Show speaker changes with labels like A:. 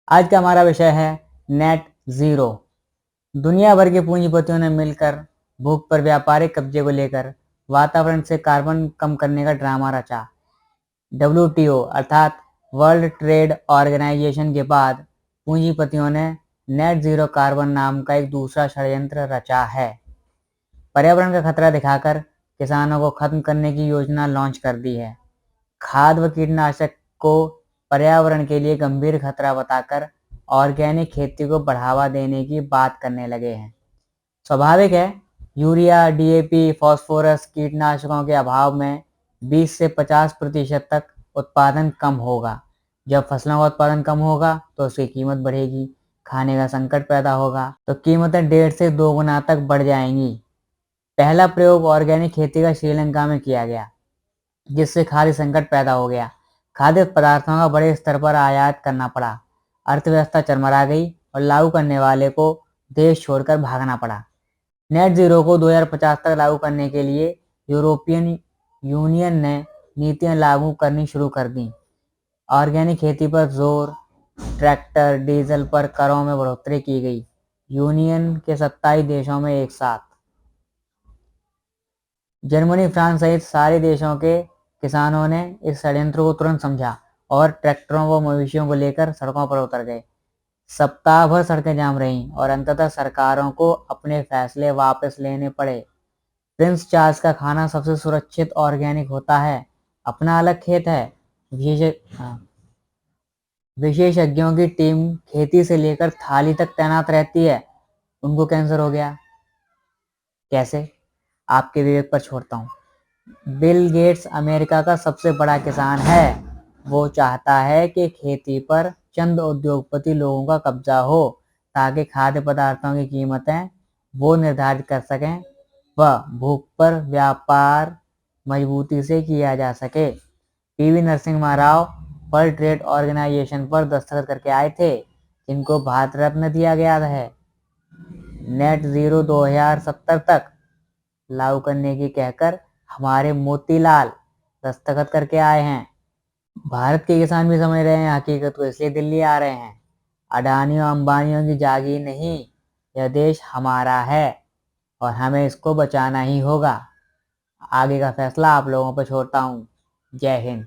A: आज का हमारा विषय है नेट ज़ीरो। दुनिया भर के पूंजीपतियों ने मिलकर भूख पर व्यापारिक कब्जे को लेकर वातावरण से कार्बन कम करने का ड्रामा रचा। डब्ल्यूटीओ अर्थात वर्ल्ड ट्रेड ऑर्गेनाइजेशन के बाद पूंजीपतियों ने नेट ज़ीरो कार्बन नाम का एक दूसरा षड्यंत्र रचा है। पर्यावरण का खतरा दिखाकर किसानों को खत्म करने की योजना लॉन्च कर दी है। खाद व कीटनाशक को पर्यावरण के लिए गंभीर खतरा बताकर ऑर्गेनिक खेती को बढ़ावा देने की बात करने लगे हैं। स्वाभाविक है, यूरिया, डीएपी, फास्फोरस कीटनाशकों के अभाव में 20 से 50% तक उत्पादन कम होगा। जब फसलों का उत्पादन कम होगा तो उसकी कीमत बढ़ेगी, खाने का संकट पैदा होगा तो कीमतें 1.5 से 2 गुना तक बढ़ जाएंगी। पहला प्रयोग ऑर्गेनिक खेती का श्रीलंका में किया गया, जिससे खाद्य संकट पैदा हो गया। खाद्य पदार्थों का बड़े स्तर पर आयात करना पड़ा, अर्थव्यवस्था चरमरा गई और लागू करने वाले को देश छोड़कर भागना पड़ा। नेट ज़ीरो को 2050 तक लागू करने के लिए यूरोपियन यूनियन ने नीतियां लागू करनी शुरू कर दी। ऑर्गेनिक खेती पर जोर, ट्रैक्टर, डीजल पर करों में बढ़ोतरी की गई। यूनियन के 27 देशों में एक साथ जर्मनी, फ्रांस सहित सारे देशों के किसानों ने इस षड्यंत्र को तुरंत समझा और ट्रैक्टरों व मवेशियों को लेकर सड़कों पर उतर गए। सप्ताह भर सड़कें जाम रहीं और अंततः सरकारों को अपने फैसले वापस लेने पड़े। प्रिंस चार्ल्स का खाना सबसे सुरक्षित ऑर्गेनिक होता है। अपना अलग खेत है। विशेषज्ञों की टीम खेती से लेकर थाली तक तैनात रहती है। उनको कैंसर हो गया, कैसे? आपके विवेक पर छोड़ता हूँ। बिल गेट्स अमेरिका का सबसे बड़ा किसान है। वो चाहता है कि खेती पर चंद उद्योगपति लोगों का कब्जा हो, ताकि खाद्य पदार्थों की कीमतें वो निर्धारित कर सकें व भूख पर व्यापार मजबूती से किया जा सके। PV Narasimha Rao World Trade Organization पर दस्तखत करके आए थे, जिनको भारत रत्न दिया गया है। नेट ज़ीरो 2070 तक लागू करने की कहकर हमारे मोतीलाल दस्तखत करके आए हैं। भारत के किसान भी समझ रहे हैं हकीकत को, इसलिए दिल्ली आ रहे हैं। अडानियों अंबानियों की जागीर नहीं, यह देश हमारा है और हमें इसको बचाना ही होगा। आगे का फैसला आप लोगों पर छोड़ता हूँ। जय हिंद।